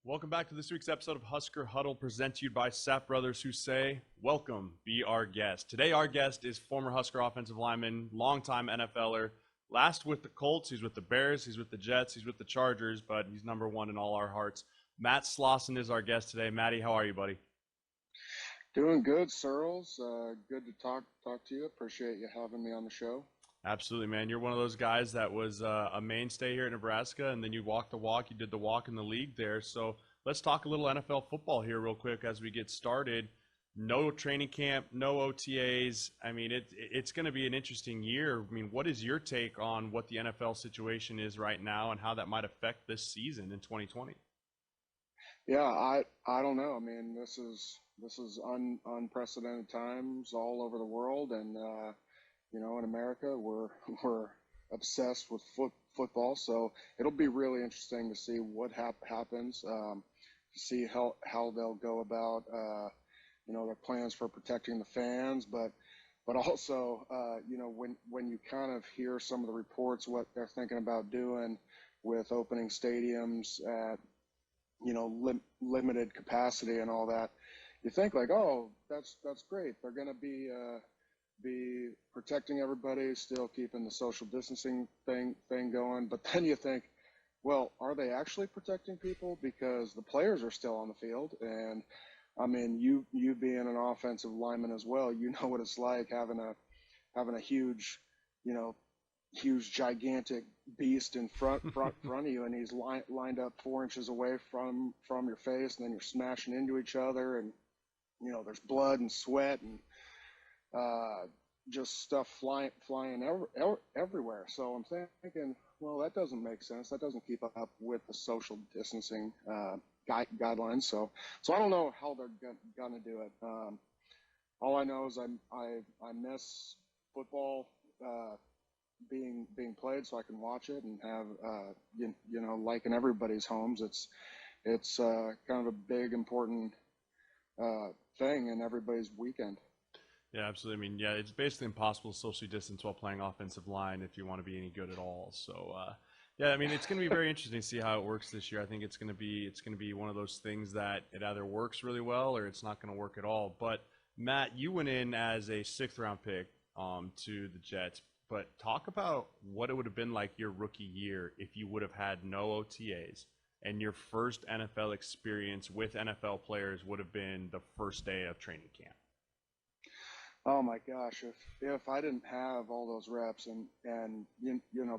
Welcome back to this week's episode of Husker Huddle, presented to you by Sapp Brothers, who say, welcome, be our guest. Today, our guest is former Husker offensive lineman, longtime NFLer, last with the Colts, he's with the Bears, he's with the Jets, he's with the Chargers, but he's number one in all our hearts. Matt Slauson is our guest today. Matty, how are you, buddy? Doing good, Searles. Good to talk to you. Appreciate you having me on the show. Absolutely, man. You're one of those guys that was a mainstay here at Nebraska, and then you walked the walk. You did the walk in the league there. So let's talk a little NFL football here real quick as we get started. No training camp, no OTAs. I mean, it's going to be an interesting year. I mean, what is your take on what the NFL situation is right now and how that might affect this season in 2020? Yeah, I don't know. I mean, this is unprecedented times all over the world, and in America, we're obsessed with football. So it'll be really interesting to see what happens. To see how they'll go about their plans for protecting the fans, but also when you kind of hear some of the reports what they're thinking about doing with opening stadiums at limited capacity and all that, you think like, oh, that's great. They're going to be protecting everybody, still keeping the social distancing thing going. But then you think, well, are they actually protecting people? Because the players are still on the field, and I mean, you being an offensive lineman as well, you know what it's like having a huge, huge gigantic beast in front of you, and he's lined up 4 inches away from your face, and then you're smashing into each other, and there's blood and sweat and just stuff flying everywhere. So I'm thinking, well, that doesn't make sense. That doesn't keep up with the social distancing guidelines. So I don't know how they're gonna do it. All I know is I miss football being played, so I can watch it and have like in everybody's homes, it's kind of a big important thing in everybody's weekend. Yeah, absolutely. I mean, yeah, it's basically impossible to socially distance while playing offensive line if you want to be any good at all. So, yeah, I mean, it's going to be very interesting to see how it works this year. I think it's going to be one of those things that it either works really well or it's not going to work at all. But Matt, you went in as a sixth round pick to the Jets. But talk about what it would have been like your rookie year if you would have had no OTAs and your first NFL experience with NFL players would have been the first day of training camp. Oh my gosh, if I didn't have all those reps and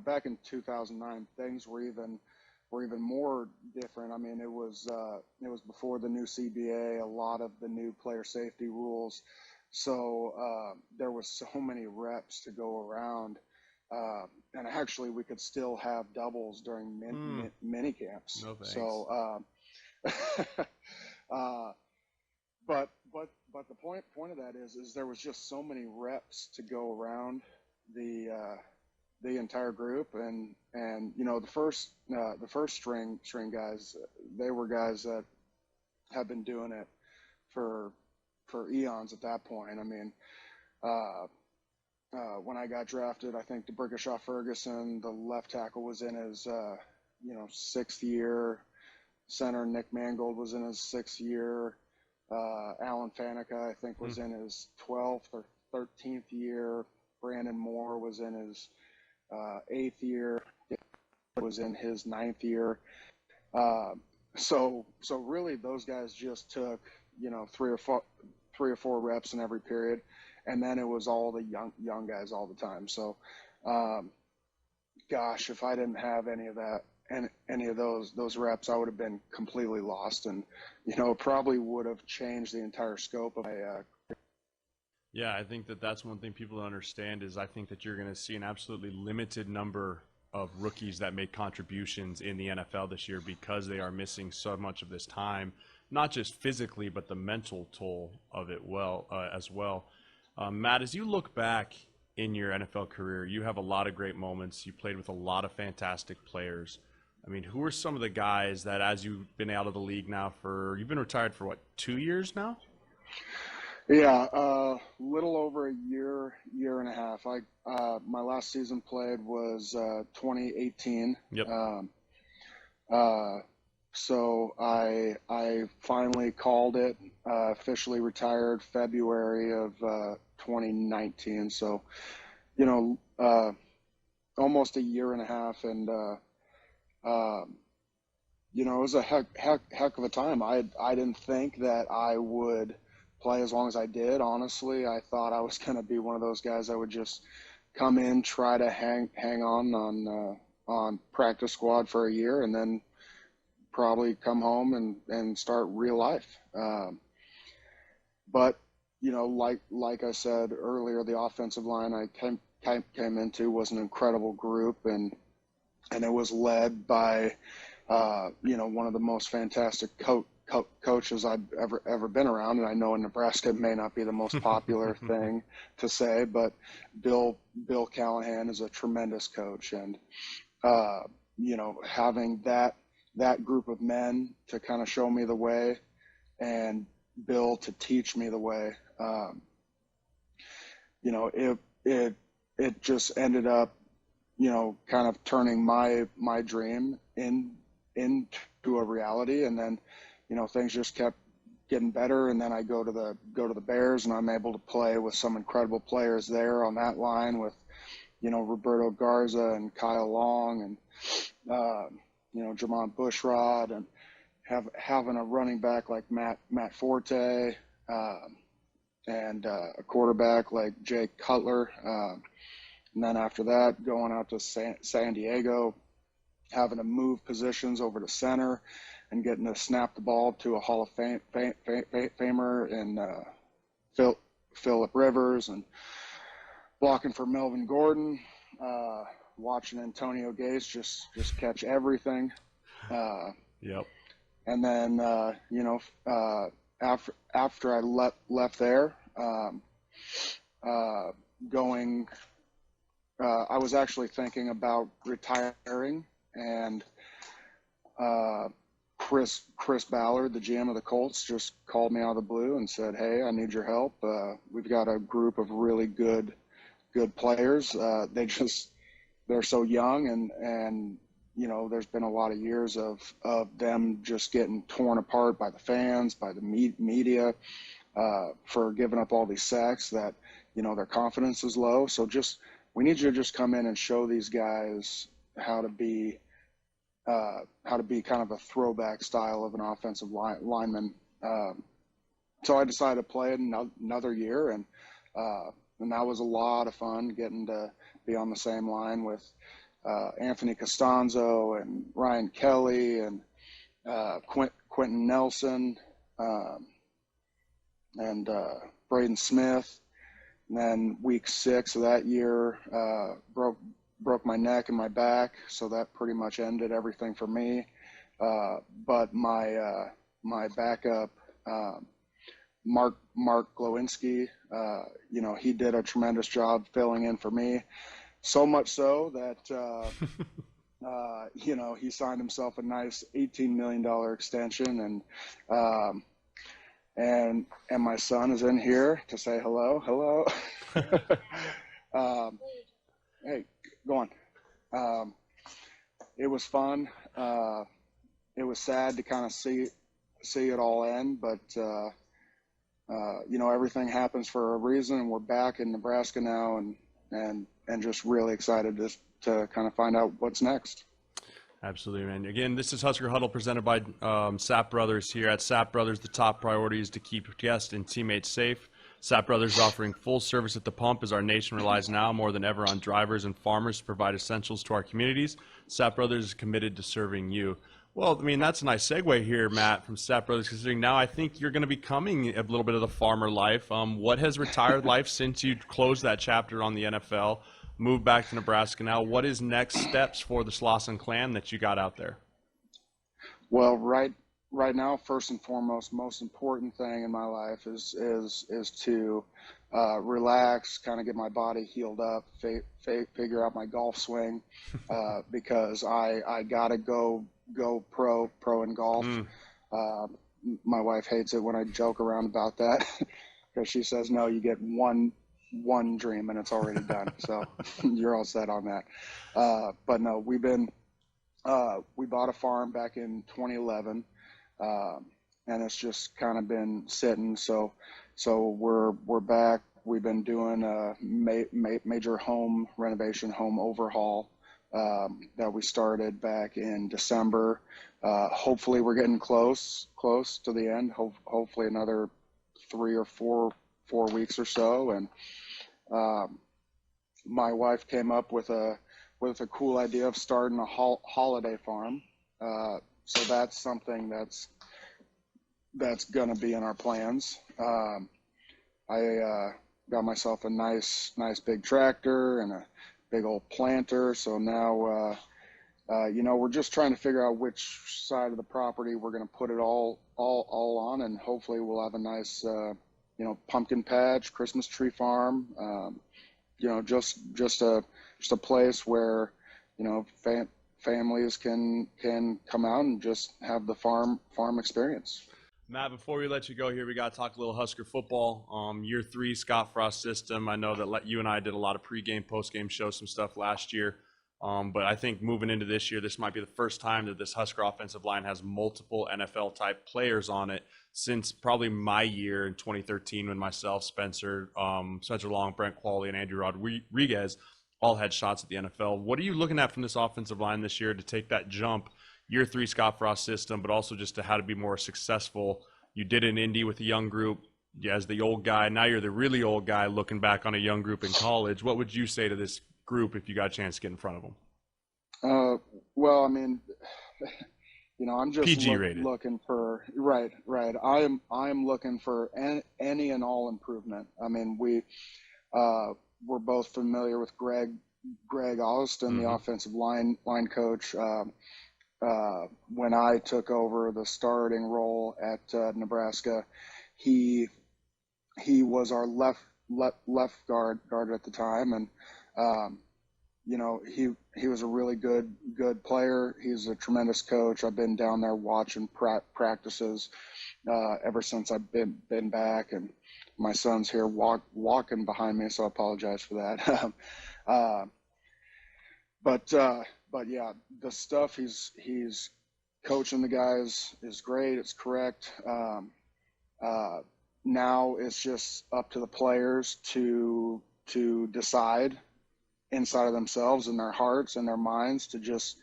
back in 2009 things were even more different. I mean, it was before the new CBA, a lot of the new player safety rules. So there was so many reps to go around. And actually we could still have doubles during mini camps. No thanks. So uh, but the point of that is there was just so many reps to go around the entire group, and the first string guys, they were guys that have been doing it for eons at that point. I mean, when I got drafted, I think DeBrickashaw Ferguson, the left tackle, was in his sixth year. Center Nick Mangold was in his sixth year. Alan Faneca, I think, was in his 12th or 13th year. Brandon Moore was in his eighth year. Was in his ninth year. So really, those guys just took three or four reps in every period, and then it was all the young guys all the time. So, gosh, if I didn't have any of that and any of those reps, I would have been completely lost, and probably would have changed the entire scope of my. Yeah, I think that's one thing people don't understand is I think that you're going to see an absolutely limited number of rookies that make contributions in the NFL this year because they are missing so much of this time, not just physically, but the mental toll of it as well. Matt, as you look back in your NFL career, you have a lot of great moments. You played with a lot of fantastic players. I mean, who are some of the guys that, as you've been out of the league now you've been retired for what, 2 years now? Yeah, little over a year and a half. My last season played was 2018. Yep. so I finally called it, officially retired February of 2019. So, you know, almost a year and a half, and uh, it was a heck of a time. I didn't think that I would play as long as I did. Honestly, I thought I was going to be one of those guys that would just come in, try to hang on practice squad for a year, and then probably come home and start real life. But like I said earlier, the offensive line I came into was an incredible group, and it was led by one of the most fantastic coaches I've ever been around. And I know in Nebraska it may not be the most popular thing to say, but Bill Callahan is a tremendous coach, and having that group of men to kind of show me the way, and Bill to teach me the way, it just ended up, kind of turning my dream into a reality. And then, things just kept getting better. And then I go to the Bears, and I'm able to play with some incredible players there on that line with, Roberto Garza and Kyle Long and, Jamon Bushrod, and having a running back like Matt Forte, and a quarterback like Jake Cutler. And then after that, going out to San Diego, having to move positions over to center and getting to snap the ball to a Hall of Famer in Phillip Rivers, and blocking for Melvin Gordon, watching Antonio Gates just catch everything. Yep. And then, after I left there, going, I was actually thinking about retiring, and Chris Ballard, the GM of the Colts, just called me out of the blue and said, "Hey, I need your help. We've got a group of really good players. They're so young, and there's been a lot of years of them just getting torn apart by the fans, by the media, for giving up all these sacks, that their confidence is low. So we need you to just come in and show these guys how to be kind of a throwback style of an offensive lineman." So I decided to play it another year, and that was a lot of fun, getting to be on the same line with Anthony Costanzo and Ryan Kelly and Quentin Nelson, and Braden Smith. And then week 6 of that year, broke my neck and my back, so that pretty much ended everything for me. But my backup, Mark Glowinski, he did a tremendous job filling in for me. So much so that, he signed himself a nice $18 million extension, and my son is in here to say hello. Hey, go on. It was fun. It was sad to kind of see it all end, but everything happens for a reason, and we're back in Nebraska now, and just really excited to kind of find out what's next. Absolutely, man. Again, this is Husker Huddle presented by Sapp Brothers. Here at Sapp Brothers, the top priority is to keep guests and teammates safe. Sapp Brothers is offering full service at the pump as our nation relies now more than ever on drivers and farmers to provide essentials to our communities. Sapp Brothers is committed to serving you. Well, I mean, that's a nice segue here, Matt, from Sapp Brothers, considering now I think you're going to be coming a little bit of the farmer life. What has retired life since you closed that chapter on the NFL, moved back to Nebraska now? What is next steps for the Slauson clan that you got out there? Well, right now, first and foremost, most important thing in my life is to relax, kind of get my body healed up, figure out my golf swing, because I gotta go pro in golf. My wife hates it when I joke around about that, because she says, no, you get one dream and it's already done. So you're all set on that. But no, we've been We bought a farm back in 2011, and it's just kind of been sitting. So we're back. We've been doing a major home renovation, home overhaul, that we started back in December. Hopefully, we're getting close to the end. Hopefully, another 3 or 4 weeks or so. And my wife came up with a cool idea of starting a holiday farm. So that's something that's going to be in our plans. I got myself a nice big tractor and a big old planter. So now, we're just trying to figure out which side of the property we're going to put it all on, and hopefully we'll have a nice, pumpkin patch, Christmas tree farm. Just a place where, families can come out and just have the farm experience. Matt, before we let you go here, we got to talk a little Husker football. Year 3, Scott Frost system. I know that you and I did a lot of pregame, postgame show some stuff last year. But I think moving into this year, this might be the first time that this Husker offensive line has multiple NFL-type players on it since probably my year in 2013 when myself, Spencer Long, Brent Qualley, and Andrew Rodriguez all had shots at the NFL. What are you looking at from this offensive line this year to take that jump, year 3 Scott Frost system, but also just to how to be more successful? You did in Indy with a young group as the old guy. Now you're the really old guy looking back on a young group in college. What would you say to this group if you got a chance to get in front of them? Well, I mean, I'm just PG rated. looking for right. I am looking for any and all improvement. I mean, we're both familiar with Greg Olliston, the offensive line coach. When I took over the starting role at Nebraska, he was our left guard at the time, and he was a really good player. He's a tremendous coach. I've been down there watching practices ever since I've been back, and my son's here walking behind me, so I apologize for that. But yeah, the stuff he's coaching the guys is great. It's correct. Now it's just up to the players to decide inside of themselves and their hearts and their minds to just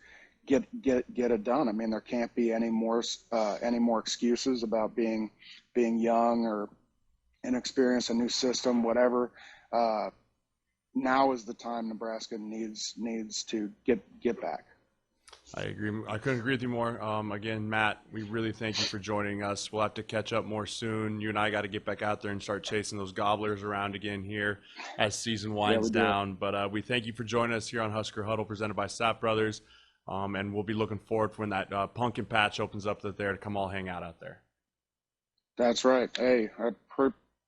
get it done. I mean, there can't be any more excuses about being young or inexperienced, a new system, whatever. Now is the time Nebraska needs to get back. I agree. I couldn't agree with you more. Again, Matt, we really thank you for joining us. We'll have to catch up more soon. You and I got to get back out there and start chasing those gobblers around again here as season winds down. But we thank you for joining us here on Husker Huddle, presented by Sapp Brothers. And we'll be looking forward for when that pumpkin patch opens up there to come all hang out there. That's right. Hey, I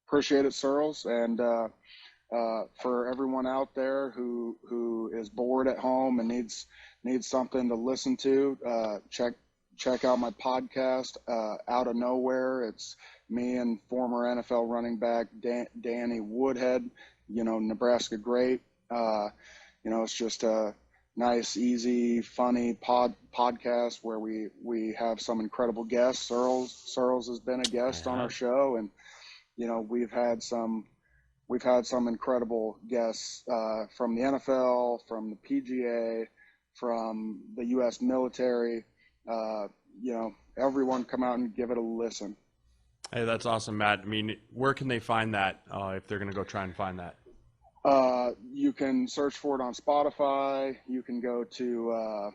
appreciate it, Searles. And for everyone out there who is bored at home and needs something to listen to, check out my podcast, Out of Nowhere. It's me and former NFL running back Danny Woodhead, Nebraska great. It's just a nice, easy, funny podcast where we have some incredible guests. Searles has been a guest on our show, and we've had some incredible guests from the NFL, from the PGA, from the U.S. military. Everyone come out and give it a listen. Hey, that's awesome, Matt. I mean, where can they find that if they're going to go try and find that? You can search for it on Spotify. You can go to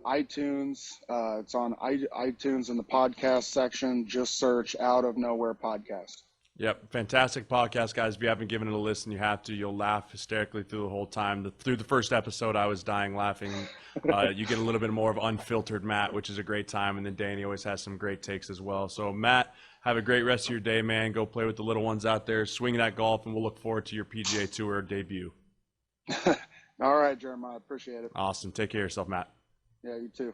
iTunes. It's on iTunes in the podcast section. Just search Out of Nowhere Podcast. Yep, fantastic podcast, guys. If you haven't given it a listen, you have to. You'll laugh hysterically through the whole time. Through the first episode, I was dying laughing. You get a little bit more of unfiltered Matt, which is a great time, and then Danny always has some great takes as well. So, Matt, have a great rest of your day, man. Go play with the little ones out there. Swing that golf, and we'll look forward to your PGA Tour debut. All right, Jeremiah. Appreciate it. Awesome. Take care of yourself, Matt. Yeah, you too.